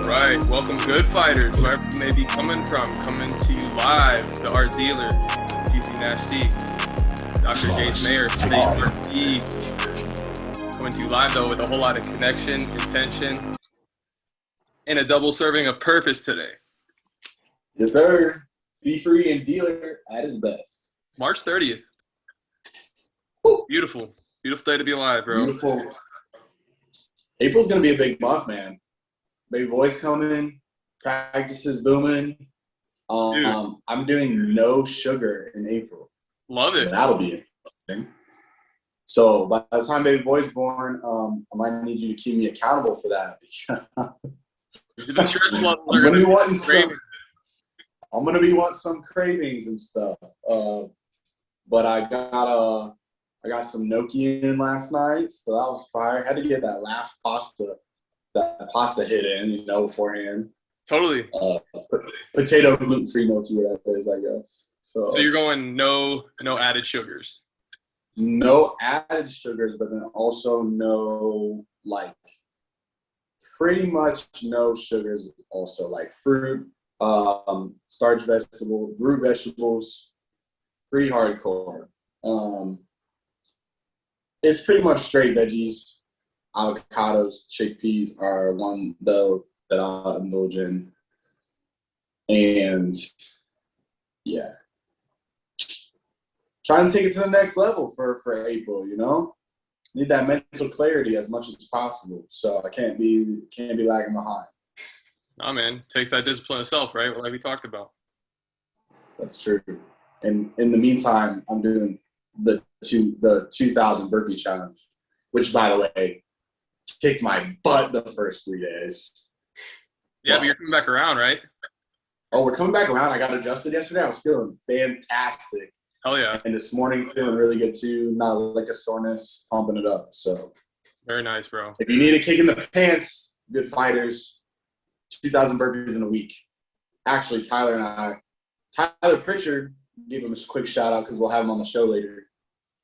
Right, welcome good fighters, wherever you may be coming from, coming to you live, the art dealer, GC Nash D, Dr. James Mayer, today's Art D, coming to you live though with a whole lot of connection, intention, and a double serving of purpose today. Yes, sir. Be free and dealer at his best. March 30th. Beautiful. Beautiful day to be alive, bro. Beautiful. April's going to be a big month, man. Baby boy's coming. Practice is booming. I'm doing no sugar in April. Love it. That'll be interesting. So by the time baby boy's born, I might need you to keep me accountable for that. The stress level I'm going to be wanting some cravings and stuff. But I got some gnocchi in last night, so that was fire. Had to get that last pasta hit in, beforehand. Totally. Potato gluten-free gnocchi, that is, I guess. So you're going no added sugars. No added sugars, but then also pretty much no sugars. Also, like fruit, starch vegetables, root vegetables. Pretty hardcore. It's pretty much straight veggies. Avocados, chickpeas are one though that I'll indulge in. And yeah. Trying to take it to the next level for April, Need that mental clarity as much as possible. So I can't be lagging behind. Oh man, takes that discipline itself, right? Like we talked about. That's true. And in the meantime, I'm doing the 2,000 burpee challenge, which, by the way, kicked my butt the first 3 days. Yeah, but you're coming back around, right? Oh, we're coming back around. I got adjusted yesterday. I was feeling fantastic. Hell yeah. And this morning, feeling really good too. Not like a soreness, pumping it up. So very nice, bro. If you need a kick in the pants, good fighters, 2,000 burpees in a week. Actually, Tyler Pritchard, give him a quick shout out because we'll have him on the show later.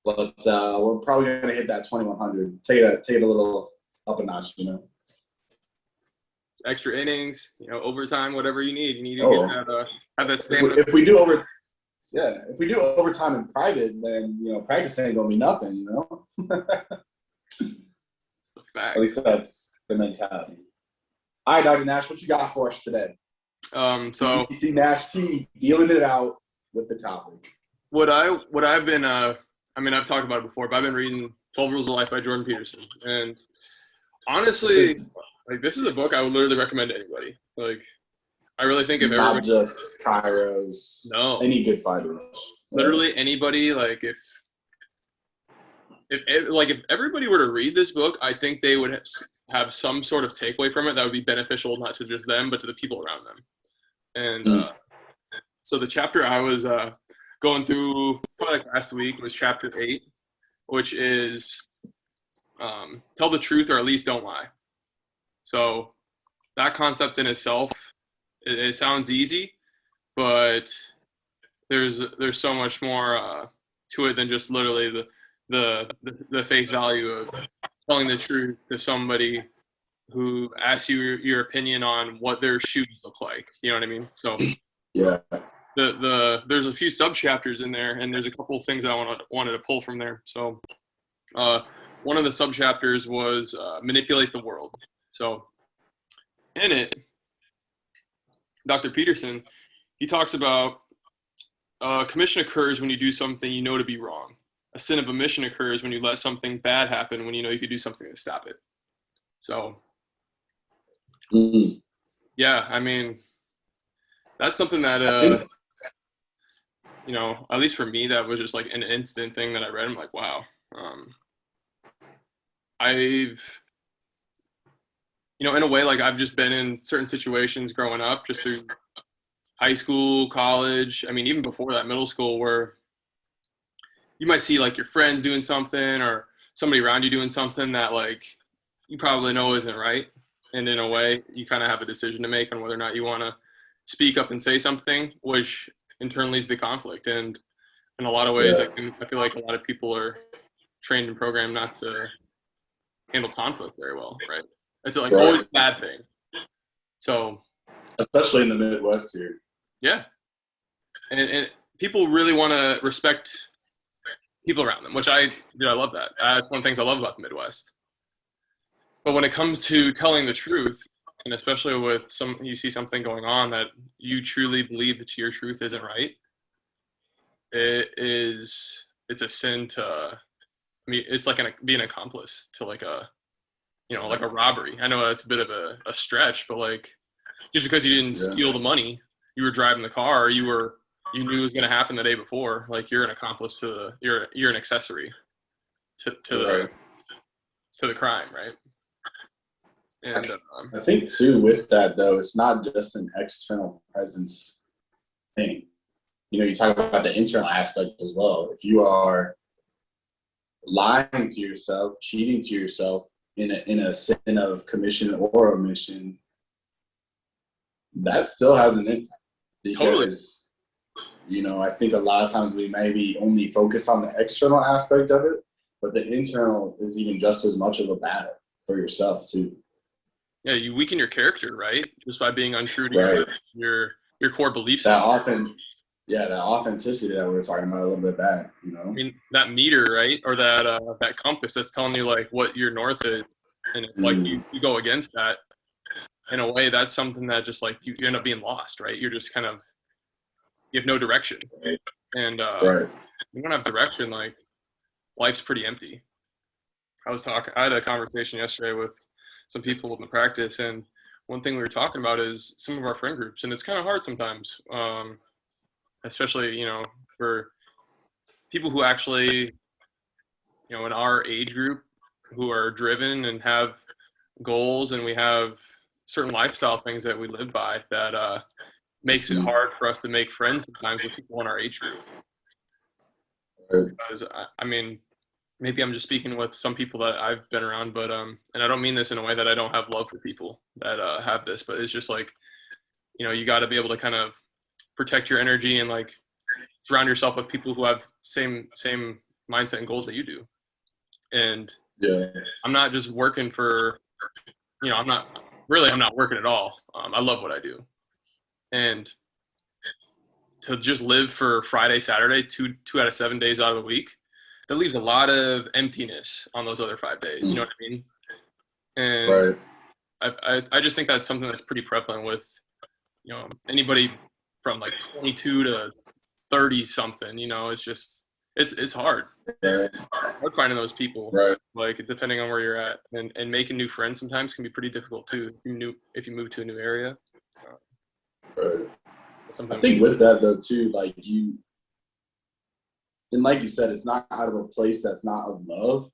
But we're probably going to hit that 2,100. Take it a little up a notch, Extra innings, overtime, whatever you need. You need to get that, have that stamina. If we do overtime in private, then practice ain't gonna be nothing, At least that's the mentality. All right, Dr. Nash, what you got for us today? So you see Nash T dealing it out with the topic. What I've been I've talked about it before, but I've been reading 12 Rules of Life by Jordan Peterson, and honestly, this is a book I would literally recommend to anybody. I really think if not just Kairos, any good fighters, literally anybody. If everybody were to read this book, I think they would have some sort of takeaway from it that would be beneficial not to just them, but to the people around them. And so the chapter I was going through probably last week was chapter 8, which is tell the truth or at least don't lie. So that concept in itself, it sounds easy, but there's so much more to it than just literally the face value of telling the truth to somebody who asks you your opinion on what their shoes look like. You know what I mean? So yeah. There's a few sub chapters in there, and there's a couple of things I wanted to pull from there. So one of the sub chapters was manipulate the world. So in it, Dr. Peterson, he talks about commission occurs when you do something you know to be wrong. A sin of omission occurs when you let something bad happen when you know you could do something to stop it. So yeah, that's something that at least for me, that was just like an instant thing that I read. I'm like, wow. In a way, I've just been in certain situations growing up, just through high school, college. Even before that, middle school, where you might see your friends doing something or somebody around you doing something that you probably know isn't right. And in a way, you kind of have a decision to make on whether or not you want to speak up and say something, which in turn leads to conflict. And in a lot of ways, I feel like a lot of people are trained and programmed not to handle conflict very well, right? It's always a bad thing. So, especially in the Midwest here. yeah. And people really want to respect people around them, which I love that. That's one of the things I love about the Midwest. But when it comes to telling the truth, and especially with you see something going on that you truly believe that your truth isn't right, it's a sin to, I mean, it's like being an accomplice to like a, like a robbery. I know that's a bit of a stretch, but like, just because you didn't steal the money, you were driving the car, you knew it was going to happen the day before. Like, you're an accomplice to you're an accessory to the crime, right? And I think too with that though, it's not just an external presence thing. You talk about the internal aspect as well. If you are lying to yourself, cheating to yourself in a sin of commission or omission, that still has an impact. Because, I think a lot of times we maybe only focus on the external aspect of it, but the internal is even just as much of a battle for yourself too. Yeah, you weaken your character, right? Just by being untrue to your core belief system. That authenticity that we were talking about a little bit back, I mean, that meter, right? Or that compass that's telling you like what your north is. And it's like you go against that. In a way, that's something that just like you end up being lost, right? You're just kind of, you have no direction. Right. And you don't have direction, like life's pretty empty. I had a conversation yesterday with some people in the practice, and one thing we were talking about is some of our friend groups, and it's kind of hard sometimes, especially for people who actually in our age group who are driven and have goals, and we have certain lifestyle things that we live by that makes it hard for us to make friends sometimes with people in our age group. Because I mean, maybe I'm just speaking with some people that I've been around, but and I don't mean this in a way that I don't have love for people that have this, but it's just like, you got to be able to kind of protect your energy and like surround yourself with people who have same mindset and goals that you do. And I'm not just working for, I'm not working at all. I love what I do, and to just live for Friday, Saturday, two out of 7 days out of the week, that leaves a lot of emptiness on those other 5 days. You know what I mean? And I just think that's something that's pretty prevalent with, anybody from like 22 to 30 something, it's just, it's hard. It's hard finding those people, like depending on where you're at, and making new friends sometimes can be pretty difficult too. If you move to a new area. I think with that though too, like and like you said, it's not out of a place that's not of love.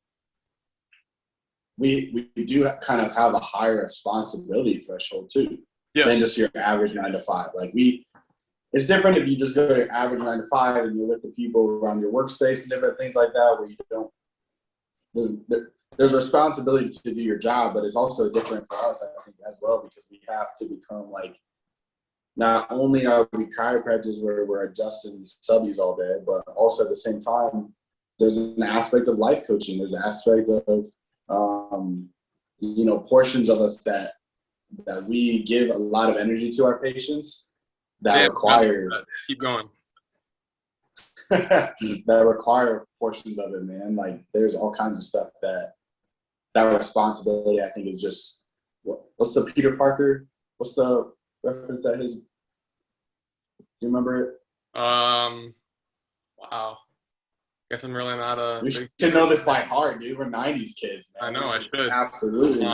We do kind of have a higher responsibility threshold too than just your average 9 to 5. Like it's different if you just go to your average 9 to 5 and you're with the people around your workspace and different things like that, where you don't. There's a responsibility to do your job, but it's also different for us, I think, as well, because we have to become like. Not only are we chiropractors where we're adjusting subbies all day, but also at the same time, there's an aspect of life coaching. There's an aspect of, portions of us that we give a lot of energy to our patients that require. Keep going. That require portions of it, man. Like there's all kinds of stuff that responsibility, I think, is just, what's the Peter Parker? What's the reference that his? Do you remember it? Wow. Guess I'm really not a. We should know this by heart, dude. We're '90s kids, man. I know, I should. Absolutely.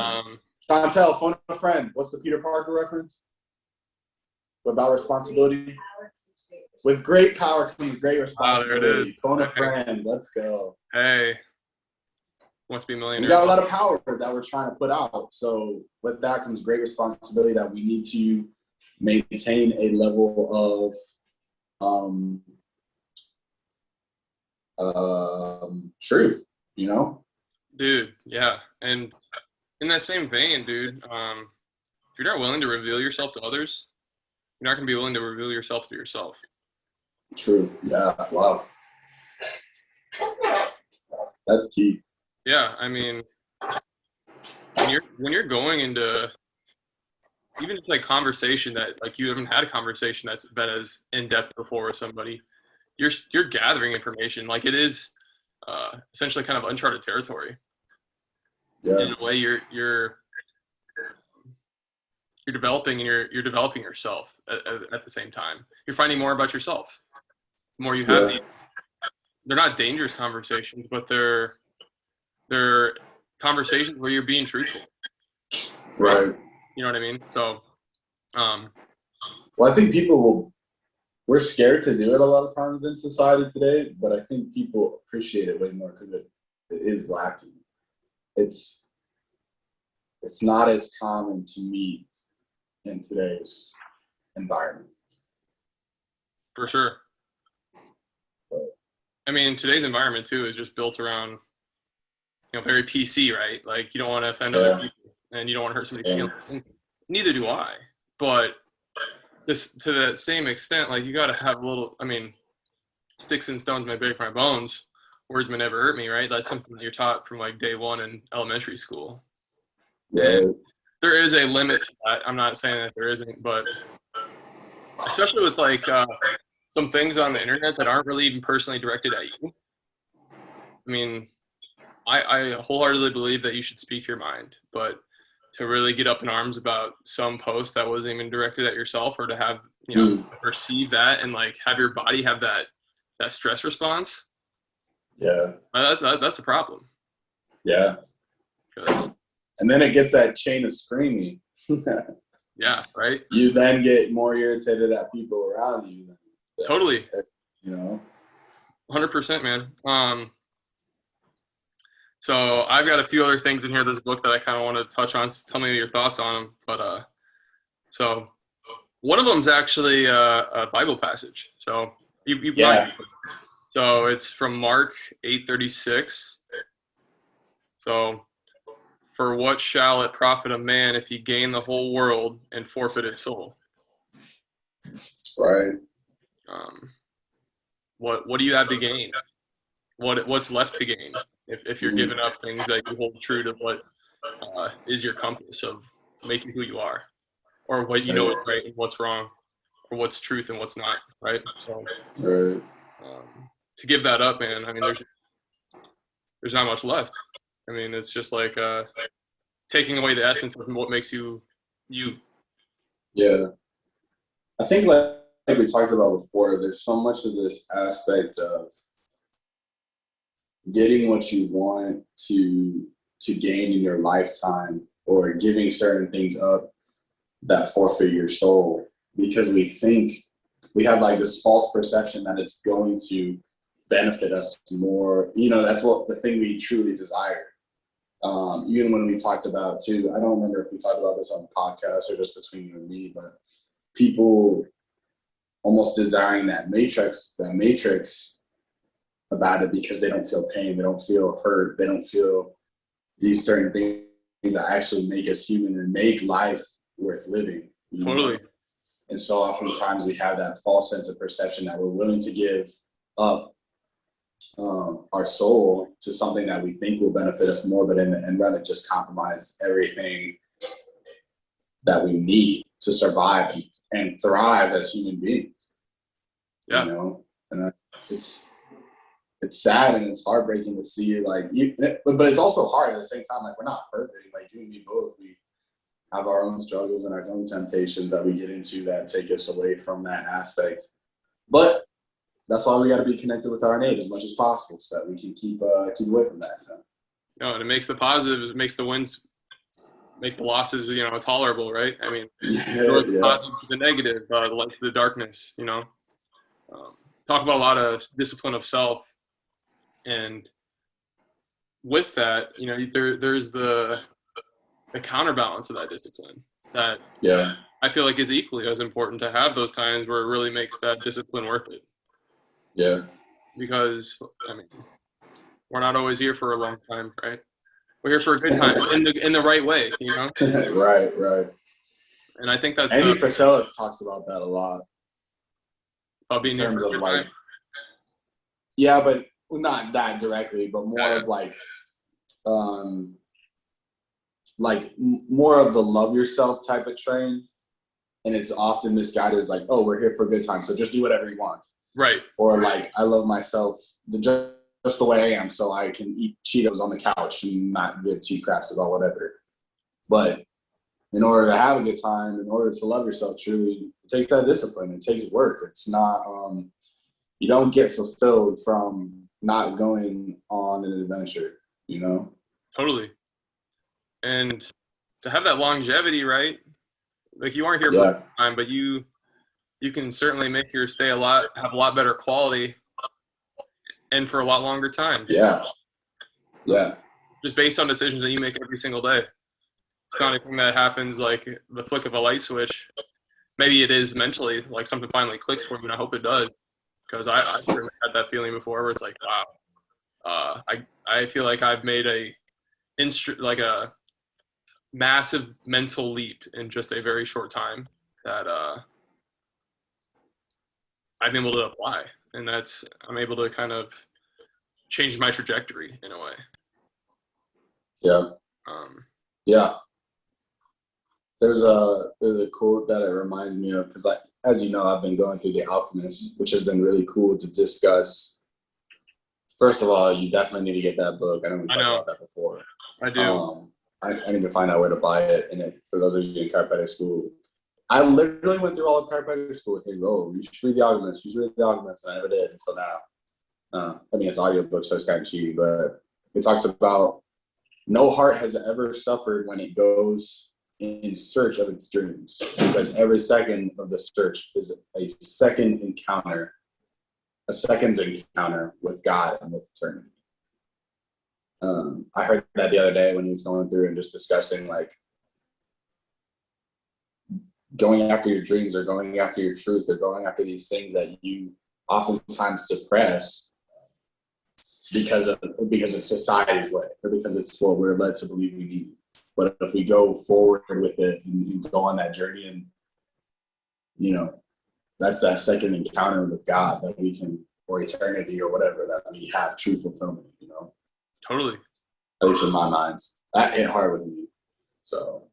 Chantel, phone a friend. What's the Peter Parker reference? What about responsibility? With great power comes great responsibility. There it is. Phone a friend. Let's go. Hey. Wants to be a millionaire. We got a lot of power that we're trying to put out. So with that comes great responsibility that we need to maintain a level of truth, Dude, yeah. And in that same vein, dude, if you're not willing to reveal yourself to others, you're not going to be willing to reveal yourself to yourself. True. Yeah. Wow. That's key. Yeah, I mean, when you're going into even just like conversation that like you haven't had a conversation that's been as in depth before with somebody, you're gathering information. Like it is essentially kind of uncharted territory. Yeah. In a way, you're developing and you're developing yourself at the same time. You're finding more about yourself. The more you have these, they're not dangerous conversations, but they're conversations where you're being truthful. Right. You know what I mean? So, well, I think we're scared to do it a lot of times in society today, but I think people appreciate it way more because it is lacking. It's not as common to meet in today's environment. For sure. I mean, today's environment too is just built around, very PC, right? Like you don't want to offend other people and you don't want to hurt somebody's feelings. Neither do I. But just to that same extent, like you got to have a little, sticks and stones may break my bones. Words may never hurt me, right? That's something that you're taught from like day one in elementary school. Right. And there is a limit to that. I'm not saying that there isn't, but especially with like some things on the internet that aren't really even personally directed at you. I mean, I wholeheartedly believe that you should speak your mind, but to really get up in arms about some post that wasn't even directed at yourself, or to have, perceive that and like have your body have that stress response. Yeah. That's a problem. Yeah. And then it gets that chain of screaming. Yeah, right. You then get more irritated at people around you. Totally. 100%, man. So I've got a few other things in here, this book, that I kind of want to touch on. Tell me your thoughts on them. But so one of them is actually a Bible passage. So So it's from Mark 8:36. So, for what shall it profit a man if he gain the whole world and forfeit his soul? Right. What do you have to gain? What's left to gain if you're giving up things that you hold true to what is your compass of making who you are, or what you know is right and what's wrong, or what's truth and what's not, right? So, to give that up, man, there's not much left. It's just like taking away the essence of what makes you. Yeah. I think like we talked about before, there's so much of this aspect of getting what you want to gain in your lifetime, or giving certain things up that forfeit your soul, because we think we have like this false perception that it's going to benefit us more. That's what the thing we truly desire. Even when we talked about too, I don't remember if we talked about this on the podcast or just between you and me, but people almost desiring that matrix about it because they don't feel pain, they don't feel hurt, they don't feel these certain things that actually make us human and make life worth living. Totally. And so oftentimes we have that false sense of perception that we're willing to give up our soul to something that we think will benefit us more, but in the end run, it just compromise everything that we need to survive and thrive as human beings. Yeah. And it's sad and it's heartbreaking to see, like, but it's also hard at the same time. Like, we're not perfect. Like, you and me both, we have our own struggles and our own temptations that we get into that take us away from that aspect. But that's why we got to be connected with our innate as much as possible, so that we can keep away from that. And it makes the positives, it makes the wins, make the losses, tolerable, right? The positive to the negative, the light to the darkness. Talk about a lot of discipline of self, and with that, there's the counterbalance of that discipline that I feel like is equally as important to have those times where it really makes that discipline worth it. Yeah. Because, we're not always here for a long time, right? We're here for a good time, in the right way, Right. And I think that's... Andy Frisella talks about that a lot. About being here for a good time? Yeah, but not that directly, but more of like... like more of the love yourself type of train. And it's often misguided as like, oh, we're here for a good time, so just do whatever you want. Right. Or like, I love myself just the way I am, so I can eat Cheetos on the couch and not give two craps about whatever. But in order to have a good time, in order to love yourself truly, it takes that discipline. It takes work. It's not, you don't get fulfilled from not going on an adventure, you know? Totally. And to have that longevity, right? Like you aren't here for Yeah. a long time, but you can certainly make your stay have a lot better quality and for a lot longer time. Yeah. Yeah. Just based on decisions that you make every single day. It's not anything that happens like the flick of a light switch. Maybe it is mentally, like something finally clicks for me, and I hope it does. Because I certainly had that feeling before where it's like, wow, I feel like I've made a massive mental leap in just a very short time that I'm able to apply, and I'm able to kind of change my trajectory in a way. Yeah. Yeah. There's a quote that it reminds me of because as you know, I've been going through The Alchemist, which has been really cool to discuss. First of all, you definitely need to get that book. I know we talked about that before. I do. I need to find out where to buy it. And for those of you in chiropractic school, I literally went through all of chiropractic school thinking, oh, you should read The Alchemist. You should read The Alchemist. And I never did until now. I mean, it's an audiobook, so it's kind of cheap, but it talks about no heart has ever suffered when it goes in search of its dreams, because every second of the search is a second's encounter with God and with eternity. I heard that the other day when he was going through and just discussing like going after your dreams or going after your truth or going after these things that you oftentimes suppress because it's society's way or because it's what we're led to believe we need. But if we go forward with it and go on that journey and, you know, that's that second encounter with God that we can, or eternity or whatever, that we have true fulfillment, you know? Totally. At least in my mind. That hit hard with me. So.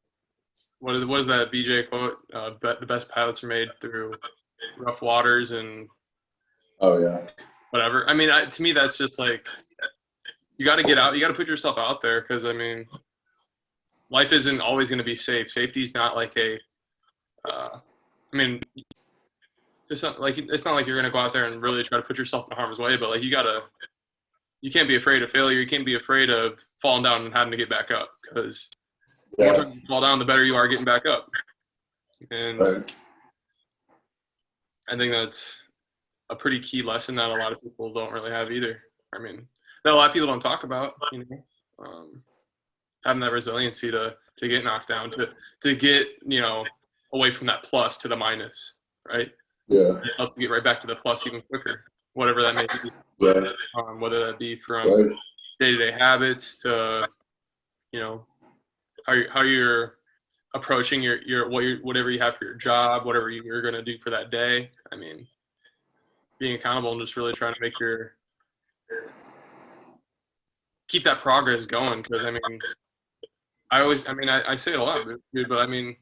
What is that BJ quote? The best pilots are made through rough waters and. Oh, yeah. Whatever. I mean, to me, that's just like, you got to get out. You got to put yourself out there because, I mean, life isn't always going to be safe. Safety is not like I mean, it's not like you're going to go out there and really try to put yourself in harm's way, but like you can't be afraid of failure. You can't be afraid of falling down and having to get back up because the more times you fall down, the better you are getting back up. And right. I think that's a pretty key lesson that a lot of people don't really have either. I mean, that a lot of people don't talk about, you know, having that resiliency to get knocked down, to get, you know, away from that plus to the minus, right? Yeah. It helps you get right back to the plus even quicker, whatever that may be. Yeah. Whether that be from day-to-day habits to, you know, how you're approaching whatever you have for your job, whatever you're going to do for that day. I mean, being accountable and just really trying to keep that progress going. Because I mean, I say it a lot, dude, but I mean,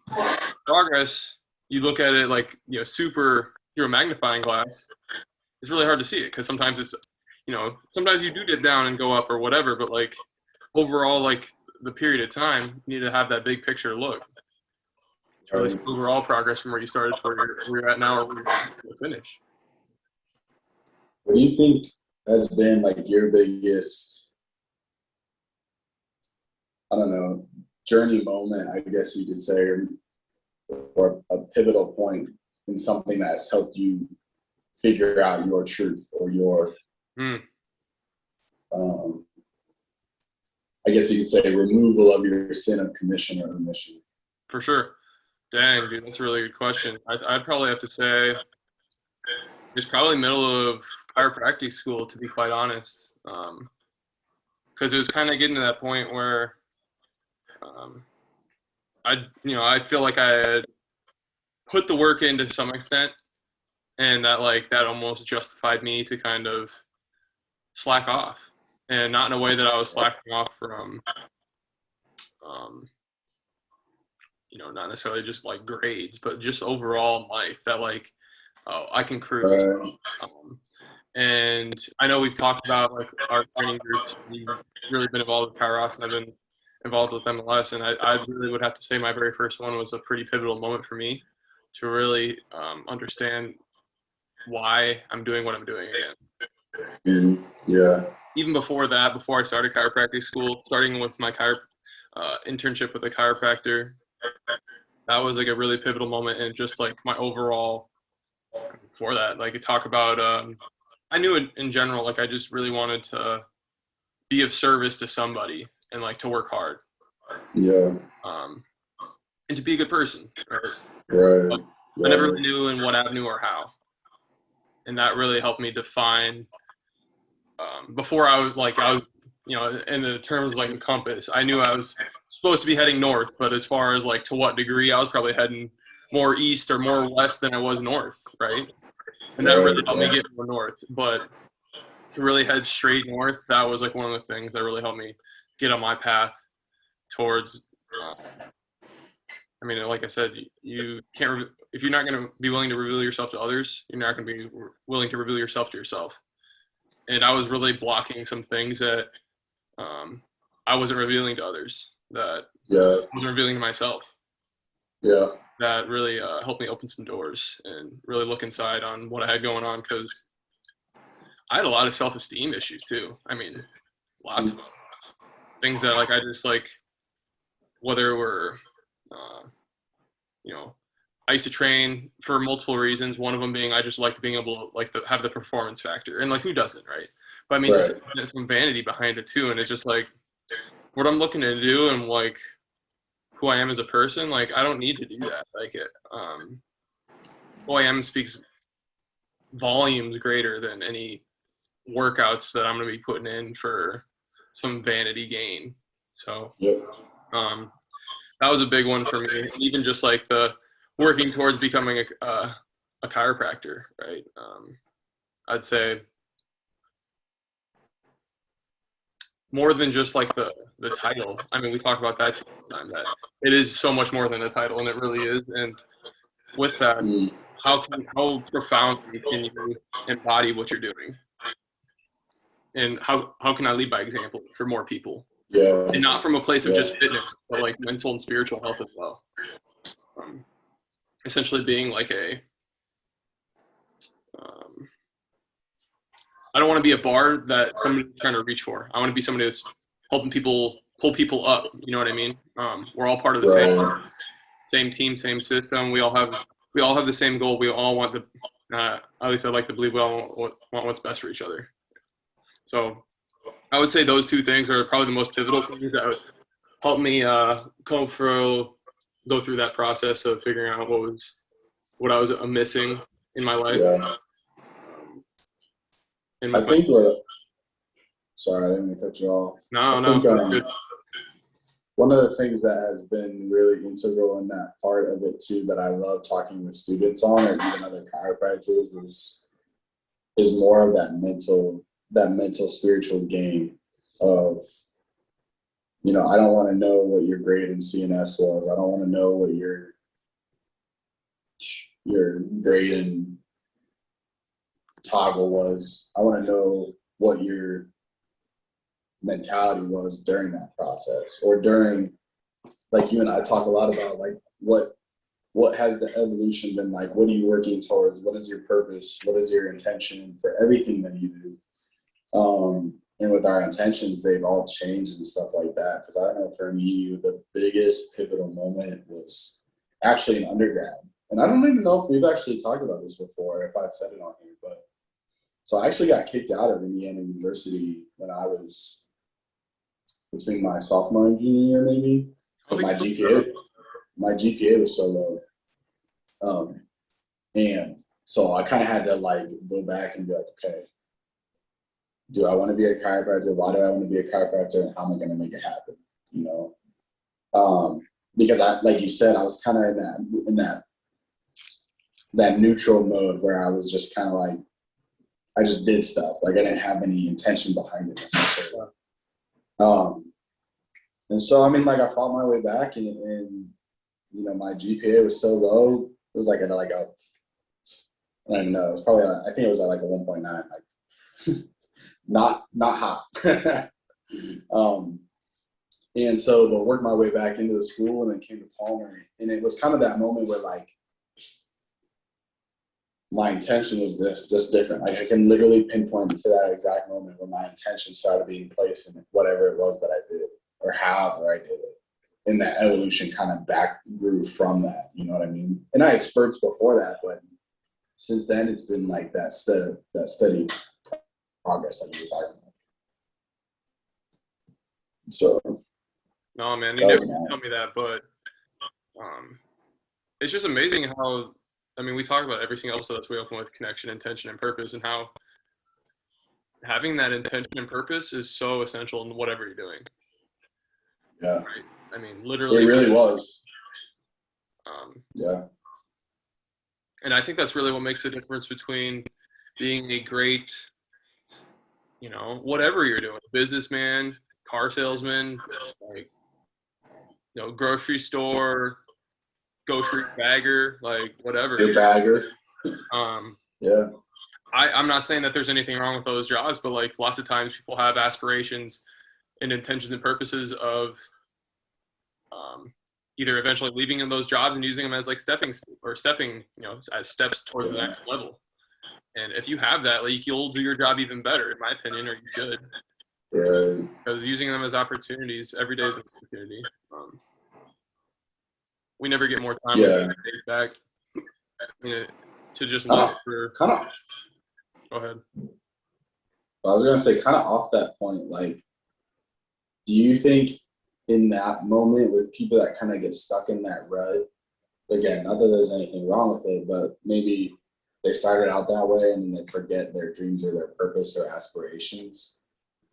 progress, you look at it like, you know, super through a magnifying glass, it's really hard to see it because sometimes it's, you know, sometimes you do dip down and go up or whatever, but like overall, like the period of time, you need to have that big picture look. To really see overall progress from where you started to where you're at now or where you're going to finish. What do you think has been like your biggest, I don't know, journey moment, I guess you could say, or a pivotal point in something that's helped you figure out your truth or your, I guess you could say, removal of your sin of commission or omission? For sure. Dang, dude, that's a really good question. I'd probably have to say it's probably middle of chiropractic school, to be quite honest, because it was kind of getting to that point where I feel like I had put the work in to some extent, and that almost justified me to kind of slack off, and not in a way that I was slacking off from not necessarily just like grades, but just overall in life that like, oh, I can cruise. Right. And I know we've talked about like our training groups. We've really been involved with Power Rocks, and I've been involved with MLS. And I really would have to say my very first one was a pretty pivotal moment for me to really understand why I'm doing what I'm doing again. Yeah. Even before that, before I started chiropractic school, starting with my internship with a chiropractor, that was like a really pivotal moment, and just like my overall before that, like talk about I knew in general, like I just really wanted to be of service to somebody and like to work hard. Yeah. And to be a good person. Right? Right. I never really knew in what avenue or how. And that really helped me define before I was, in the terms like a compass, I knew I was supposed to be heading north, but as far as like to what degree, I was probably heading more east or more west than I was north, right? And that really helped me get more north. But to really head straight north, that was like one of the things that really helped me get on my path towards like I said, you can't if you're not going to be willing to reveal yourself to others, you're not going to be willing to reveal yourself to yourself. And I was really blocking some things that I wasn't revealing to others, that I wasn't revealing to myself. Yeah. That really helped me open some doors and really look inside on what I had going on, because I had a lot of self-esteem issues too. I mean, lots of things that like I just like, whether we're, I used to train for multiple reasons. One of them being I just liked being able to have the performance factor, and like who doesn't, right? But I mean, just there's some vanity behind it too, and it's just like what I'm looking to do and like who I am as a person. Like I don't need to do that. Like who I am speaks volumes greater than any workouts that I'm going to be putting in for some vanity gain. So that was a big one for me. Even just like the working towards becoming a chiropractor, right? I'd say more than just like the title. I mean, we talk about that all the time, that it is so much more than a title, and it really is. And with that, how profoundly can you embody what you're doing? And how can I lead by example for more people? Yeah. And not from a place of just fitness, but like mental and spiritual health as well. Essentially being like I don't want to be a bar that somebody's trying to reach for. I want to be somebody that's helping people pull people up. You know what I mean? We're all part of the same team, same system. We all have the same goal. We all want at least I like to believe we all want what's best for each other. So I would say those two things are probably the most pivotal things that would help me go through that process of figuring out what I was missing in my life. Yeah. Sorry, I didn't mean to cut you off. No. One of the things that has been really integral in that part of it too, that I love talking with students on, or even other chiropractors, is more of that mental spiritual game of, I don't want to know what your grade in CNS was. I don't want to know what your grade in toggle was. I want to know what your mentality was during that process, or during, like you and I talk a lot about, like what has the evolution been like? What are you working towards? What is your purpose? What is your intention for everything that you do? And with our intentions, they've all changed and stuff like that. Because I know for me, the biggest pivotal moment was actually in undergrad. And I don't even know if we've actually talked about this before, if I've said it on here, but so I actually got kicked out of Indiana University when I was between my sophomore and junior year, maybe. But my GPA was so low. And so I kind of had to like go back and be like, okay, do I want to be a chiropractor? Why do I want to be a chiropractor? And how am I going to make it happen? Because like you said, I was kind of in that neutral mode where I was just kind of like, I just did stuff. Like I didn't have any intention behind it necessarily. And so, I mean, like I fought my way back, and my GPA was so low. It was like at like a, I don't even know. It was probably, I think it was at like a 1.9, like not hot. And so I worked my way back into the school and then came to Palmer. And it was kind of that moment where like my intention was just different. Like I can literally pinpoint to that exact moment where my intention started being placed in whatever it was that I did or however I did it. And that evolution kind of back grew from that. You know what I mean? And I had spurts before that, but since then it's been like that steady progress like you were talking about. So no, man, you never tell me that, but it's just amazing how, I mean, we talk about every single episode that's we open with connection, intention, and purpose, and how having that intention and purpose is so essential in whatever you're doing. Yeah. Right? I mean, literally. It really was. Yeah. And I think that's really what makes the difference between being a great, whatever you're doing, businessman, car salesman, like, grocery store, grocery bagger, like whatever. Your bagger. Yeah. I'm not saying that there's anything wrong with those jobs, but like lots of times people have aspirations and intentions and purposes of either eventually leaving in those jobs and using them as like stepping, as steps towards the next level. And if you have that, like you'll do your job even better, in my opinion, or you should. Yeah. Because using them as opportunities, every day is an opportunity. We never get more time days back to just live for. Kind of. Go ahead. I was gonna say, kind of off that point, like, do you think in that moment with people that kind of get stuck in that rut, again, not that there's anything wrong with it, but maybe they started out that way and then they forget their dreams or their purpose or aspirations?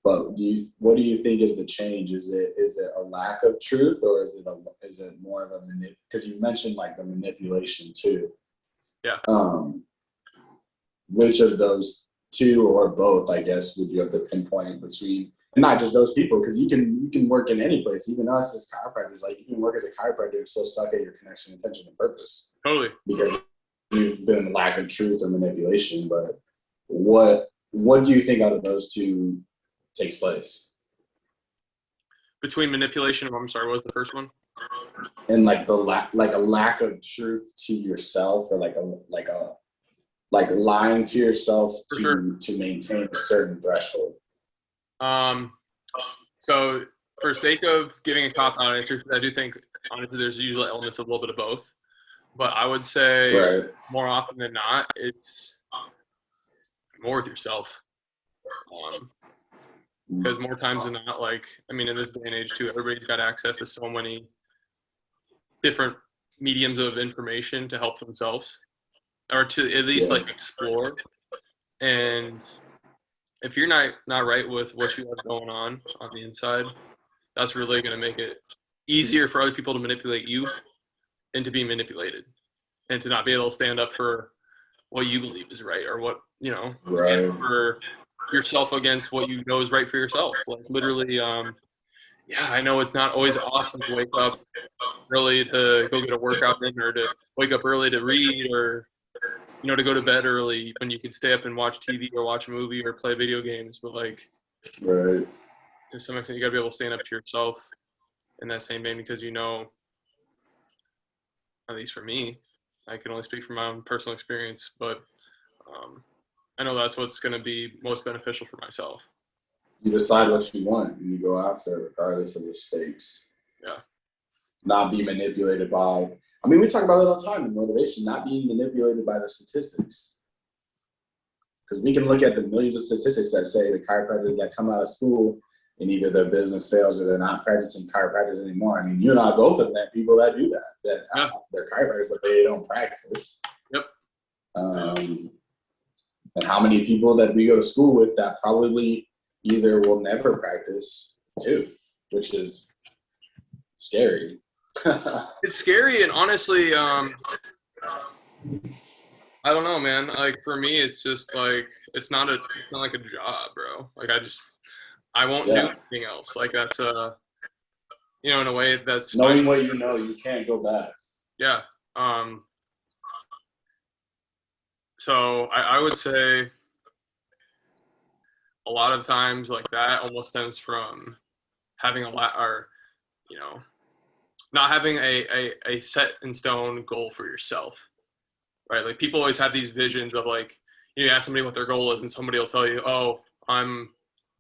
But what do you think is the change? Is it a lack of truth, or is it more of a because you mentioned like the manipulation too? Yeah. Which of those two or both, I guess, would you have to pinpoint between? And not just those people, because you can work in any place, even us as chiropractors. Like you can work as a chiropractor and still suck at your connection, intention, and purpose. Totally. Because you've been lack of truth or manipulation. But what do you think out of those two takes place? Between manipulation, I'm sorry, what was the first one? And like a lack of truth to yourself, or like lying to yourself to maintain a certain threshold. So for sake of giving a cop-out answer, I do think honestly there's usually elements of a little bit of both. But I would say more often than not, it's more with yourself. Because more times than not, like, I mean, in this day and age too, everybody's got access to so many different mediums of information to help themselves, or to at least like explore. And if you're not right with what you have going on the inside, that's really going to make it easier for other people to manipulate you and to be manipulated, and to not be able to stand up for what you believe is right, or what, stand up for yourself against what you know is right for yourself. Like literally, I know it's not always awesome to wake up early to go get a workout in, or to wake up early to read, or to go to bed early when you can stay up and watch TV or watch a movie or play video games. But like, to some extent, you got to be able to stand up to yourself in that same vein, because at least for me, I can only speak from my own personal experience, but I know that's what's going to be most beneficial for myself. You decide what you want and you go after it regardless of the stakes. Yeah. Not be manipulated by, I mean, we talk about it all the time in motivation, not being manipulated by the statistics. Because we can look at the millions of statistics that say the chiropractors that come out of school and either their business fails or they're not practicing chiropractors anymore. I mean, you and I both have met people that do that they're chiropractors, but they don't practice. Yep. And how many people that we go to school with that probably either will never practice too, which is scary. It's scary, and honestly, I don't know, man. Like for me, it's just like it's not like a job, bro. Like I won't do anything else. Like that's in a way that's knowing what you know, you can't go back. Yeah. So I would say a lot of times like that almost stems from having a lot or, you know, not having a set in stone goal for yourself, right? Like people always have these visions of like, you ask somebody what their goal is and somebody will tell you, oh, I'm,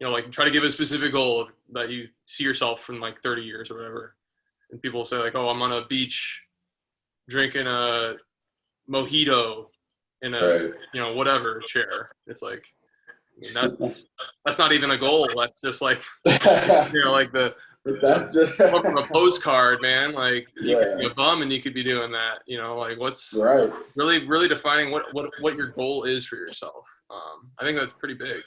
like try to give a specific goal that you see yourself in like 30 years or whatever. And people will say like, oh, I'm on a beach drinking a mojito in a, Right. whatever chair. It's like, I mean, that's not even a goal. That's just like, like the That's just from a postcard, man. Like you could be yeah. a bum and you could be doing that. Like what's Right. really defining what your goal is for yourself. I think that's pretty big,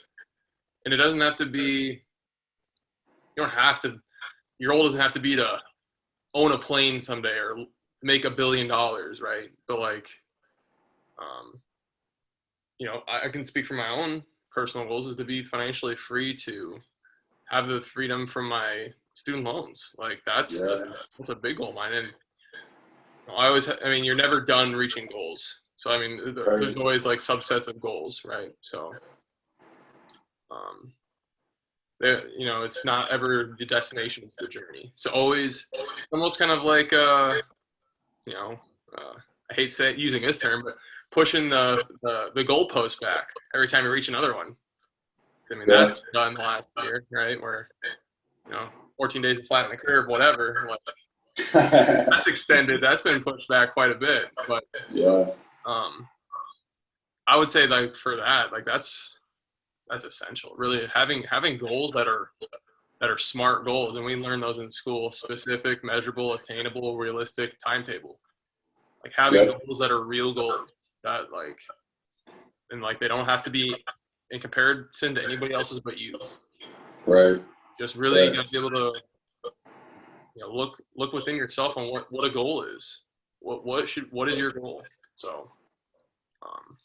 and it doesn't have to be. You don't have to. Your goal doesn't have to be to own a plane someday or make $1 billion, right? But like, I can speak for my own personal goals is to be financially free to have the freedom from my student loans. Like that's a big goal of mine. And you're never done reaching goals. So, there's always like subsets of goals, right? So, it's not ever the destination, it's the journey. So always, it's almost kind of like, I hate using this term, but pushing the goalpost back every time you reach another one. That's done last year, right? Where, 14 days to flatten the curve, whatever. Like, that's extended. That's been pushed back quite a bit. But I would say like for that, like that's essential. Really having goals that are smart goals, and we learn those in school: specific, measurable, attainable, realistic, timetable. Like having goals that are real goals that like, and like they don't have to be in comparison to anybody else's but you. Right. Just really you got to be able to look within yourself on what a goal is. What is your goal? So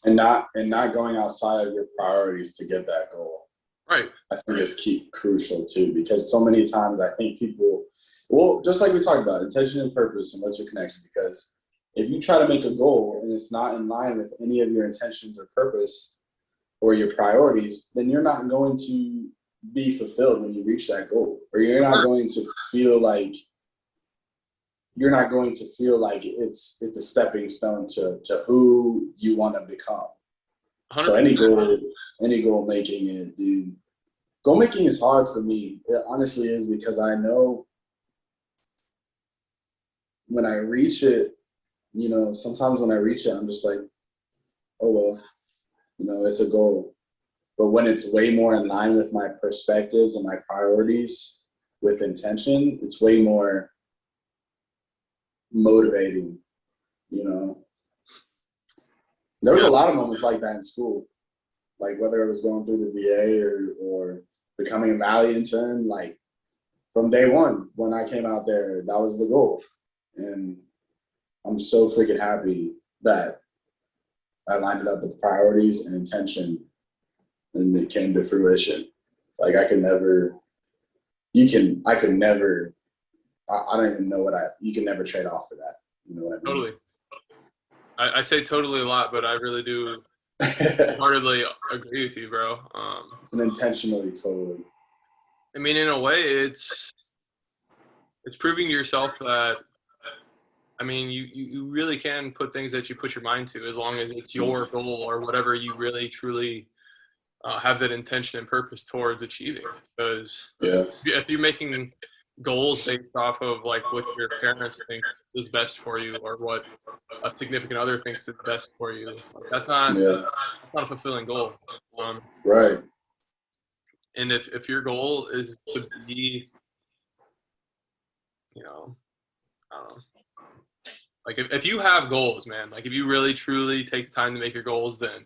and not going outside of your priorities to get that goal. Right. I think is crucial too, because so many times I think people, well, just like we talked about, intention and purpose and what's your connection, because if you try to make a goal and it's not in line with any of your intentions or purpose or your priorities, then you're not going to be fulfilled when you reach that goal, or you're not going to feel like it's a stepping stone to who you want to become. 100%. So any goal making, dude, goal making is hard for me. It honestly is, because I know when I reach it, sometimes when I reach it, I'm just like, oh, well, it's a goal. But when it's way more in line with my perspectives and my priorities with intention, it's way more motivating, There was a lot of moments like that in school, like whether it was going through the VA or becoming a Valley intern, like from day one, when I came out there, that was the goal. And I'm so freaking happy that I lined it up with priorities and intention, and it came to fruition. Like I don't even know you can never trade off for that. You know what I mean? Totally. I say totally a lot, but I really do wholeheartedly agree with you, bro. It's an intentionally totally. In a way, it's proving to yourself that, you really can put things that you put your mind to, as long as it's your goal or whatever you really, truly have that intention and purpose towards achieving. Because if you're making goals based off of like what your parents think is best for you, or what a significant other thinks is best for you, that's not a fulfilling goal. Right. And if your goal is to be, I don't know, like if you have goals, man, like if you really truly take the time to make your goals, then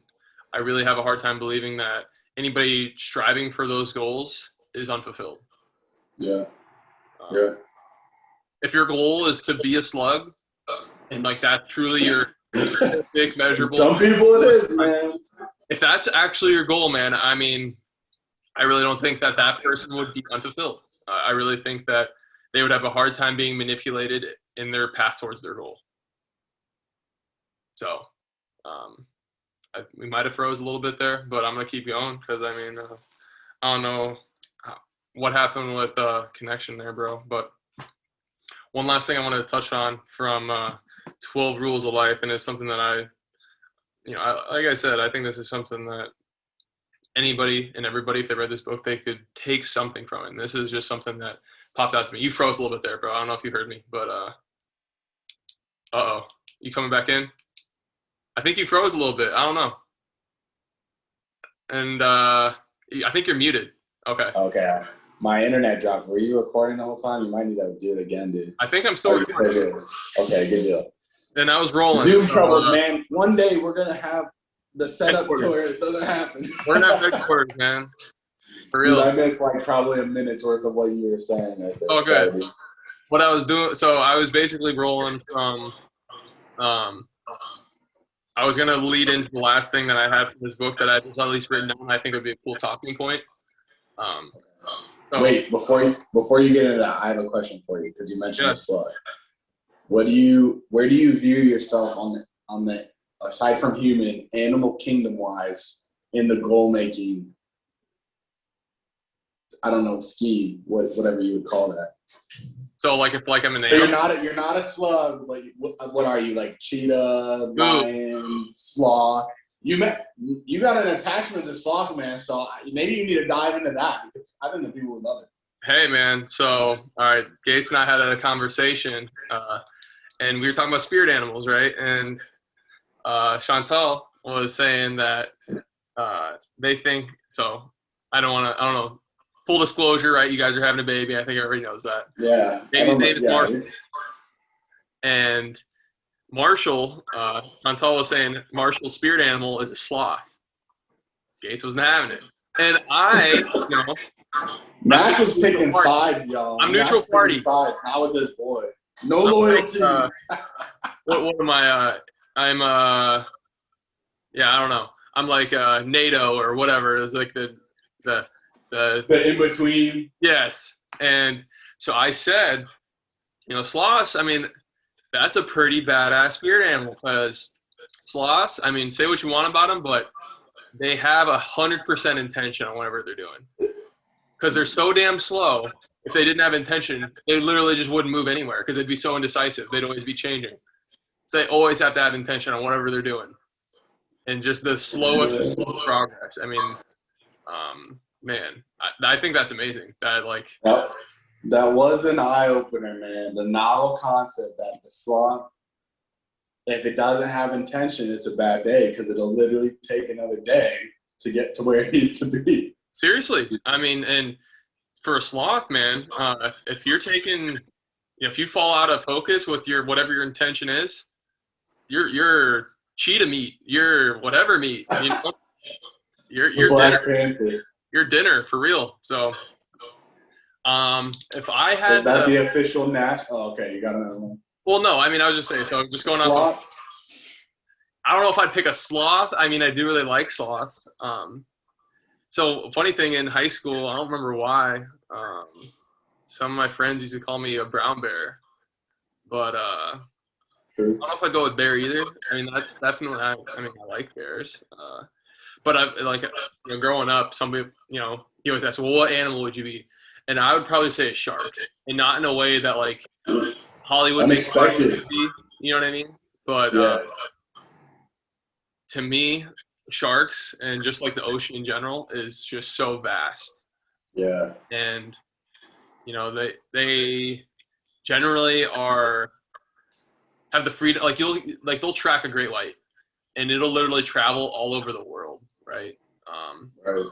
I really have a hard time believing that anybody striving for those goals is unfulfilled. Yeah. If your goal is to be a slug, and like that's truly your big measurable. Some people it is, man. If that's actually your goal, man, I really don't think that person would be unfulfilled. I really think that they would have a hard time being manipulated in their path towards their goal. So we might have froze a little bit there, but I'm gonna keep going because I mean I don't know what happened with connection there, bro. But one last thing I wanted to touch on from 12 Rules of Life, and it's something that like I said, I think this is something that anybody and everybody, if they read this book, they could take something from it. And this is just something that popped out to me. You froze a little bit there, bro. I don't know if you heard me, but uh-oh. You coming back in? I think you froze a little bit. I don't know. And I think you're muted. Okay. Okay. My internet dropped. Were you recording the whole time? You might need to do it again, dude. I think I'm still recording. Okay, good deal. And I was rolling. Zoom troubles, man. One day we're going to have the setup to where it doesn't happen. We're in our headquarters, man. For real. Dude, I missed like probably a minute's worth of what you were saying right there. Oh, good. What I was doing, so I was basically rolling from, I was going to lead into the last thing that I have from this book that I just at least written down. I think would be a cool talking point. Wait, before you get into that, I have a question for you because you mentioned the slug. Where do you view yourself on the aside from human, animal kingdom wise in the goal making? I don't know, scheme, whatever you would call that. So like if I'm an animal, you're not a slug. Like what are you, like cheetah, lion, sloth? You got an attachment to sloth, man. So maybe you need to dive into that because I think the people would love it. Hey, man. So all right, Gates and I had a conversation, and we were talking about spirit animals, right? And Chantal was saying that they think so. I don't know. Full disclosure, right? You guys are having a baby. I think everybody knows that. Yeah. Baby's name is Marshall. And Marshall, Chantal was saying Marshall's spirit animal is a sloth. Gates wasn't having it. And Nash was picking sides, y'all. I'm neutral party. Sides. Not with this boy. No loyalty. What am I? I'm I don't know. I'm like NATO or whatever. It's like the in between. Yes. And so I said, sloths, I mean, that's a pretty badass spirit animal because sloths, I mean, say what you want about them, but they have 100% intention on whatever they're doing. Because they're so damn slow. If they didn't have intention, they literally just wouldn't move anywhere because they'd be so indecisive. They'd always be changing. So they always have to have intention on whatever they're doing. And just the slowest progress. I mean, man, I think that's amazing. That was an eye-opener, man. The novel concept that the sloth, if it doesn't have intention, it's a bad day because it'll literally take another day to get to where it needs to be. Seriously. I mean, and for a sloth, man, if you fall out of focus with whatever your intention is, you're cheetah meat, you're whatever meat, you're dinner. Your dinner for real. So, if I had, is that the official Nash? Oh, okay, you got another one. Well, no, I mean, I was just saying. So, just going off. I don't know if I'd pick a sloth. I mean, I do really like sloths. So, funny thing in high school, I don't remember why. Some of my friends used to call me a brown bear, but I don't know if I'd go with bear either. I mean, that's definitely. I like bears. But growing up, somebody, he always asks, well, what animal would you be? And I would probably say a shark, and not in a way that like Hollywood makes sharks be. You know what I mean? But to me, sharks and just like the ocean in general is just so vast. Yeah. And they generally have the freedom. They'll track a great white, and it'll literally travel all over the world. Right. Right.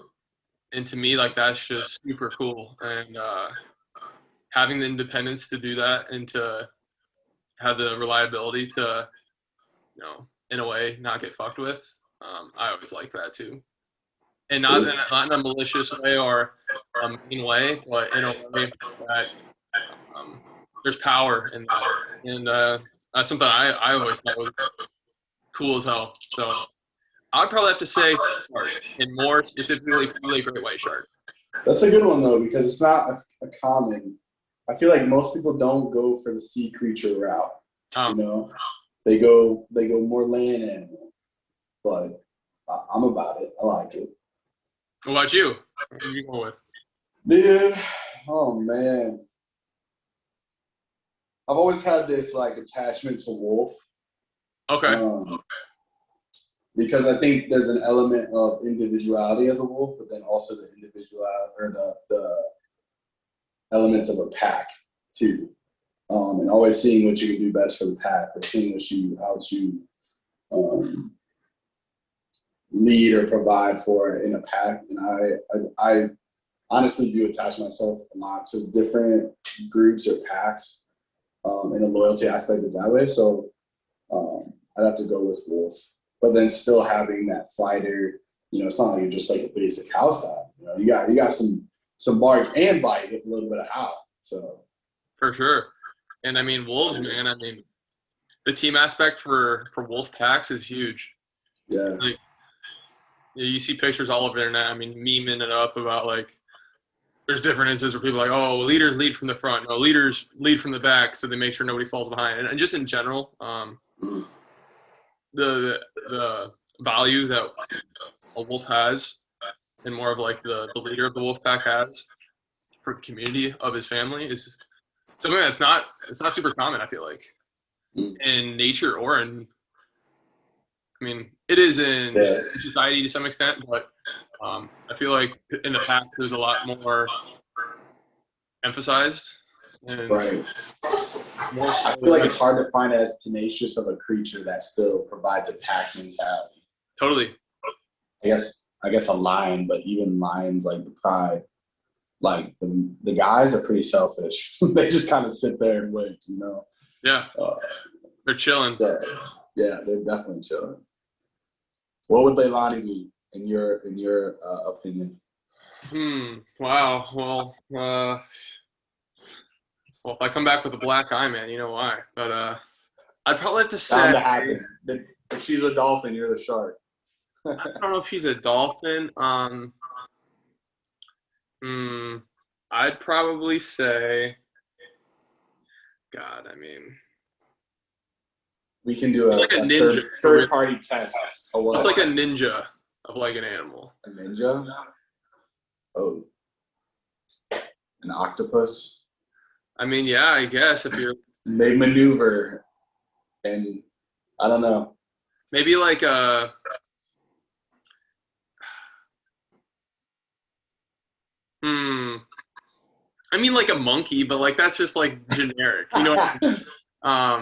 And to me, that's just super cool. And having the independence to do that and to have the reliability to, in a way, not get fucked with. I always like that too. And not in a malicious way or a mean way, but in a way that there's power in that. And that's something I always thought was cool as hell. So I'd probably have to say shark, and more specifically, really great white shark. That's a good one, though, because it's not a common. I feel like most people don't go for the sea creature route, they go more land animal, but I'm about it. I like it. What about you? What are you going with? Dude, oh man, I've always had this like attachment to wolf. Okay. Because I think there's an element of individuality as a wolf, but then also the individuality or the elements of a pack too. And always seeing what you can do best for the pack, or seeing how to lead or provide for it in a pack. And I honestly do attach myself a lot to different groups or packs, and the loyalty aspect is that way. So I'd have to go with wolf. But then still having that fighter, it's not like you're just like a basic house dog. You got some bark and bite with a little bit of howl. So For sure. And I mean, wolves, man. I mean, the team aspect for wolf packs is huge. yeah, Like, you see pictures all over the internet. I mean, memeing it up about like, there's different instances where people are like, oh, leaders lead from the front. No, leaders lead from the back, so they make sure nobody falls behind. And just in general, the value that a wolf has, and more of like the leader of the wolf pack has for the community of his family, is something that's not super common. I feel like in nature or in, I mean, it is in society to some extent, but I feel like in the past there's a lot more emphasized and right. more. I feel like it's hard to find as tenacious of a creature that still provides a pack mentality. Totally. I guess a lion, but even lions, like the pride, like the guys are pretty selfish. They just kind of sit there and wait, Yeah. They're chilling. So, yeah, they're definitely chilling. What would Leilani be in your opinion? Wow. Well, if I come back with a black eye, man, you know why. But I'd probably have to say. Bound to happen. If she's a dolphin, you're the shark. I don't know if she's a dolphin. I'd probably say. God, I mean. We can do like a ninja. third party test. It's like a ninja of like an animal. A ninja? Oh. An octopus? I mean, yeah, I guess if you're. They maneuver, and I don't know. Maybe like a. I mean, like a monkey, but like that's just like generic. You know what I mean?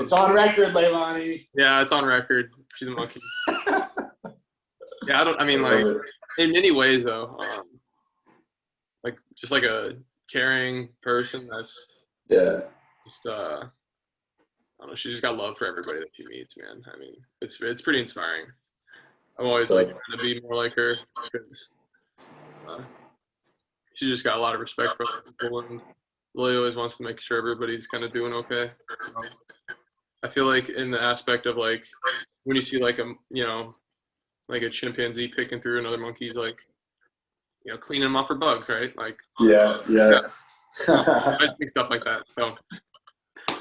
It's on record, Leilani. Yeah, it's on record. She's a monkey. Yeah, like in many ways though, like just like a caring person that's just I don't know, she just got love for everybody that she meets, man. I mean, it's pretty inspiring. I've always like trying to be more like her because she just got a lot of respect for people, and Lily always wants to make sure everybody's kind of doing okay. I feel like in the aspect of like when you see like like a chimpanzee picking through another monkey's like cleaning them off for bugs, right? Like yeah. I think stuff like that. So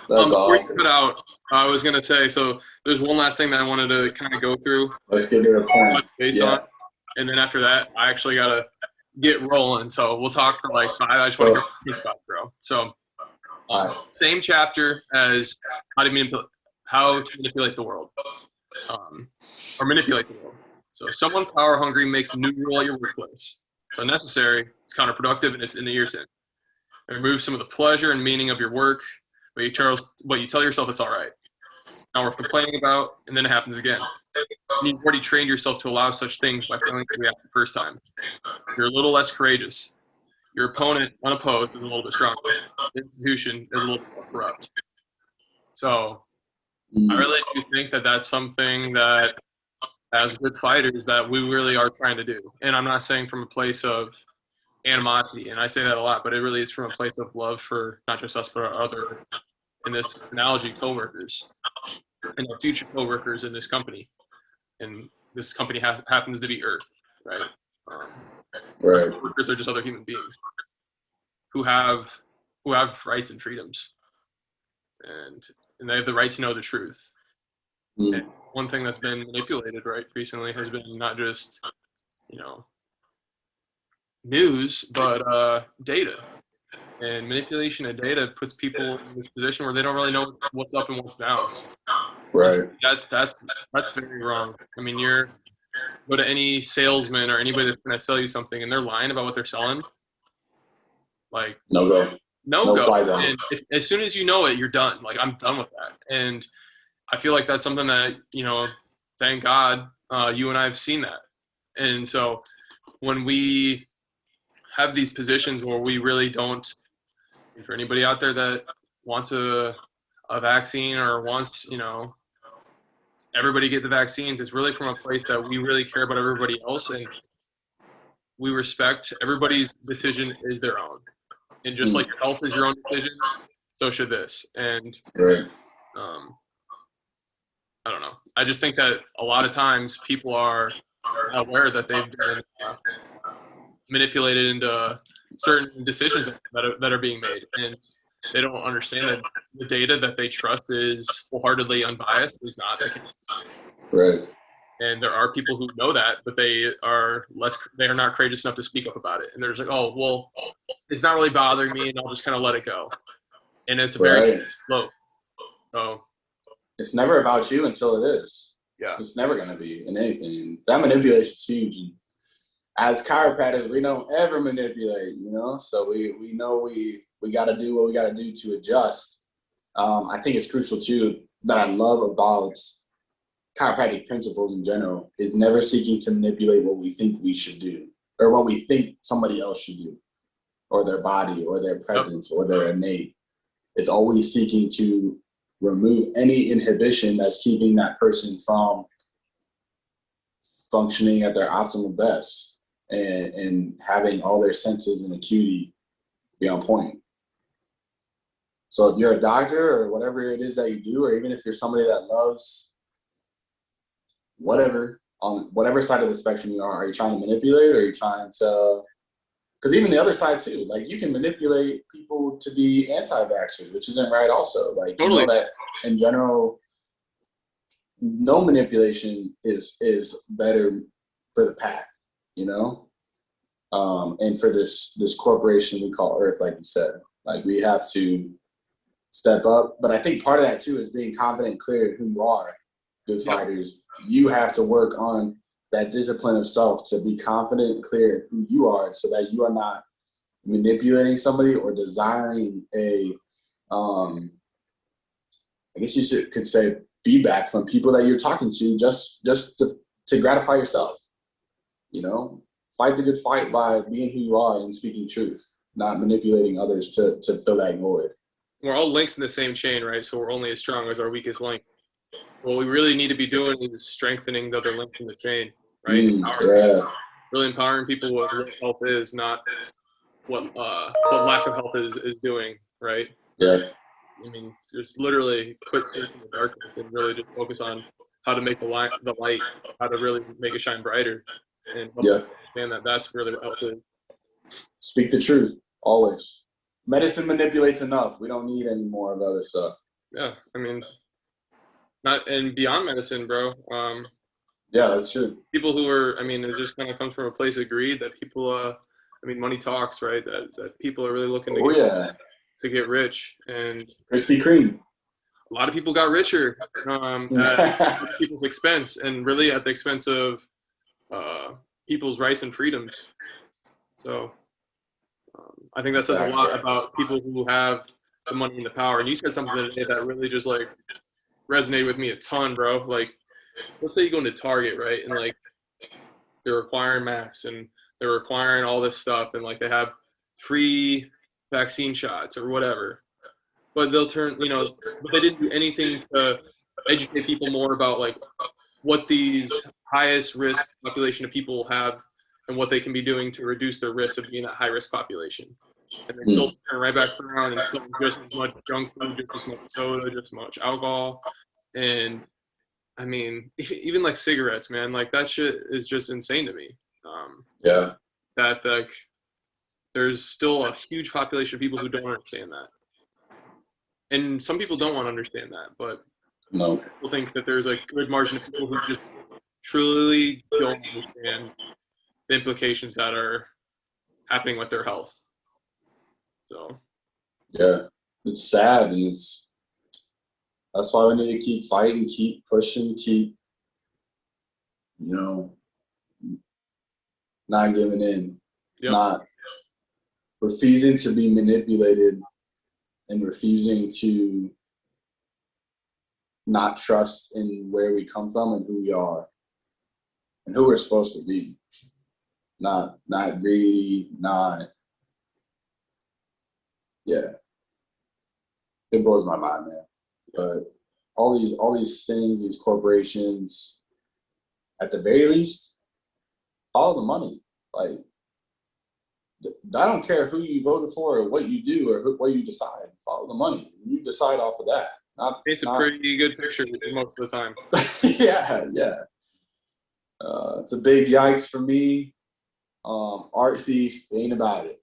before you put out, I was gonna say, so there's one last thing that I wanted to kind of go through. Let's get to the point. On, and then after that, I actually gotta get rolling. So we'll talk for like 5. I just want to get about, bro. So same chapter as how to manipulate the world, or manipulate the world. So someone power hungry makes a new rule at your workplace. It's unnecessary. It's counterproductive, and it's in the ear sin. It removes some of the pleasure and meaning of your work, but you tell yourself it's all right. Not worth complaining about, and then it happens again. You've already trained yourself to allow such things by failing to react the first time. You're a little less courageous. Your opponent, unopposed, is a little bit stronger. The institution is a little bit more corrupt. So I really do think that that's something that, as good fighters, that we really are trying to do. And I'm not saying from a place of animosity, and I say that a lot, but it really is from a place of love for not just us, but our other, in this analogy, coworkers, and our future coworkers in this company. And this company happens to be Earth, right? Right. Coworkers are just other human beings who have rights and freedoms, and they have the right to know the truth. And one thing that's been manipulated right recently has been not just, news, but data. And manipulation of data puts people in this position where they don't really know what's up and what's down. Right. That's very wrong. I mean, go to any salesman or anybody that's going to sell you something and they're lying about what they're selling. Like, No go. no No go. fly zone. And as soon as you know it, you're done. Like, I'm done with that. And I feel like that's something that, thank God you and I have seen that. And so when we have these positions where we really don't, for anybody out there that wants a vaccine or wants, everybody get the vaccines, it's really from a place that we really care about everybody else and we respect everybody's decision is their own. And just like your health is your own decision, so should this. And Right. I don't know. I just think that a lot of times people are aware that they've been manipulated into certain decisions that are being made, and they don't understand that the data that they trust is wholeheartedly unbiased is not the case. Right. And there are people who know that, but they are not courageous enough to speak up about it. And they're just like, oh, well, it's not really bothering me, and I'll just kind of let it go. And it's a very slow. So it's never about you until it is. Yeah. It's never going to be in anything. That manipulation is huge. And as chiropractors, we don't ever manipulate, So we know we got to do what we got to do to adjust. I think it's crucial too that I love about chiropractic principles in general is never seeking to manipulate what we think we should do or what we think somebody else should do or their body or their presence or their innate. It's always seeking to remove any inhibition that's keeping that person from functioning at their optimal best and having all their senses and acuity be on point. So if you're a doctor or whatever it is that you do, or even if you're somebody that loves whatever, on whatever side of the spectrum you are you trying to manipulate or are you trying to, because even the other side too, like you can manipulate people to be anti-vaxxers, which isn't right also. Like, totally. You know that in general, no manipulation is better for the pack, and for this corporation we call Earth, like you said, like we have to step up. But I think part of that too is being confident and clear in who you are. Good fighters, you have to work on that discipline of self to be confident and clear who you are so that you are not manipulating somebody or desiring a, I guess you could say feedback from people that you're talking to just to gratify yourself. Fight the good fight by being who you are and speaking truth, not manipulating others to fill that void. We're all links in the same chain, right? So we're only as strong as our weakest link. What we really need to be doing is strengthening the other links in the chain, right? Really empowering people with what health is, not what lack of health is doing, right? Yeah. I mean, just literally quit thinking the darkness and really just focus on how to make the light, how to really make it shine brighter, and understand that that's really what health is. Speak the truth, always. Medicine manipulates enough. We don't need any more of other stuff. Yeah, I mean, not and beyond medicine, bro. Yeah, that's true. People who are, it just kind of comes from a place of greed that people, money talks, right? That people are really looking to get rich, and Krispy Kreme. A lot of people got richer at people's expense, and really at the expense of people's rights and freedoms. So I think that says a lot about people who have the money and the power. And you said something today that really just like resonated with me a ton, bro. Like, let's say you go into Target, right? And like they're requiring masks and they're requiring all this stuff, and like they have free vaccine shots or whatever. But they'll turn, but they didn't do anything to educate people more about like what these highest risk population of people have and what they can be doing to reduce their risk of being that high risk population. And then they'll turn right back around and sell just as much junk food, just as much soda, just as much alcohol. And even like cigarettes, man, like that shit is just insane to me. That like there's still a huge population of people who don't understand that. And some people don't want to understand that, but No. I think that there's a good margin of people who just truly don't understand the implications that are happening with their health. So yeah, it's sad, and that's why we need to keep fighting, keep pushing, keep, you know, not giving in, not refusing to be manipulated, and refusing to not trust in where we come from and who we are and who we're supposed to be. Not greedy, yeah. It blows my mind, man. But all these things, these corporations, at the very least, follow the money. Like, I don't care who you voted for or what you do or what you decide. Follow the money. You decide off of that. It's a pretty good picture most of the time. yeah. It's a big yikes for me. Art thief, ain't about it.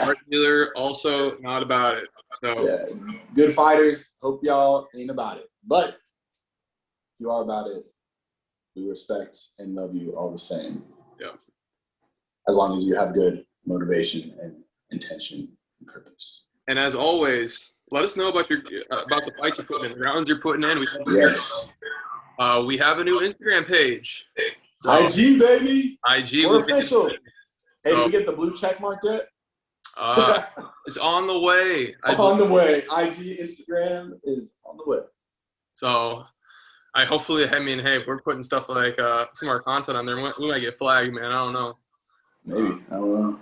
Art dealer, also not about it. So yeah, good fighters. Hope y'all ain't about it. But if you are about it, we respect and love you all the same. Yeah. As long as you have good motivation and intention and purpose. And as always, let us know about about the fights you're putting in, the rounds you're putting in. Yes. We have a new Instagram page. So, IG, baby. IG. We're official. Hey, did we get the blue check mark yet? It's on the way. On the way. IG, Instagram is on the way. So hopefully, if we're putting stuff like some of our content on there, we might get flagged, man. I don't know. Maybe. I don't know.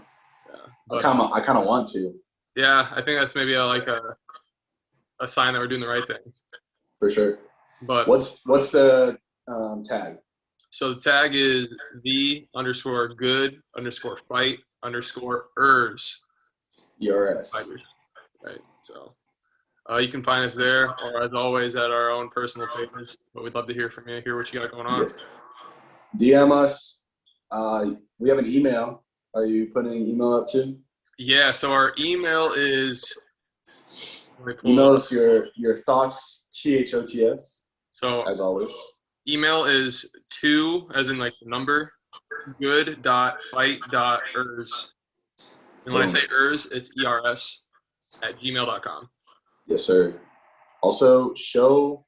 Yeah, I kind of want to. Yeah, I think that's maybe a sign that we're doing the right thing. For sure. But what's the tag? So the tag is the_good_fight_ers. ERS. Fighters. Right. So you can find us there, or as always at our own personal pages. But we'd love to hear from you, hear what you got going on. Yes. DM us. We have an email. Are you putting an email up too? Yeah. So our email is. Email us your thoughts. THOTS. So as always. Email is 2, as in like the number, good.fight.ers. And when I say ers, it's ERS @gmail.com. Yes, sir. Also, show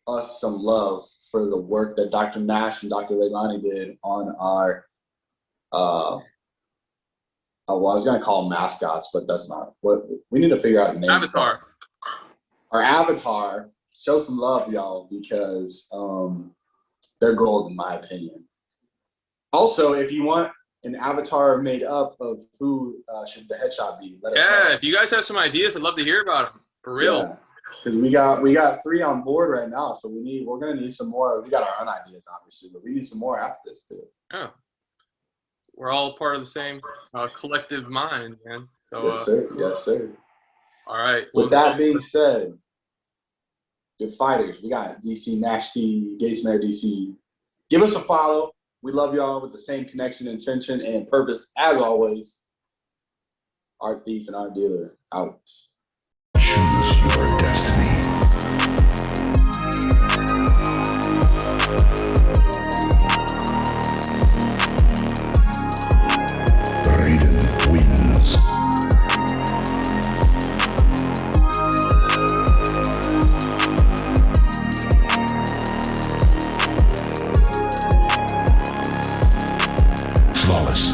us some love for the work that Dr. Nash and Dr. Leilani did on our, I was going to call them mascots, but that's not what we need to figure out a name. Avatar. Our avatar. Show some love, y'all, because they're gold in my opinion. Also, if you want an avatar made up of who should the headshot be, let us know. If you guys have some ideas, I'd love to hear about them. For real. Because we got 3 on board right now, so we're gonna need some more. We got our own ideas, obviously, but we need some more after this too. Yeah. We're all part of the same collective mind, man. So yes, sir. Yes, sir. All right. With that being said, good fighters. We got DC Nash T, Gaysmare DC. Give us a follow. We love y'all with the same connection, intention, and purpose as always. Art thief and art dealer out. Choose your destiny. Raiden wins. Flawless.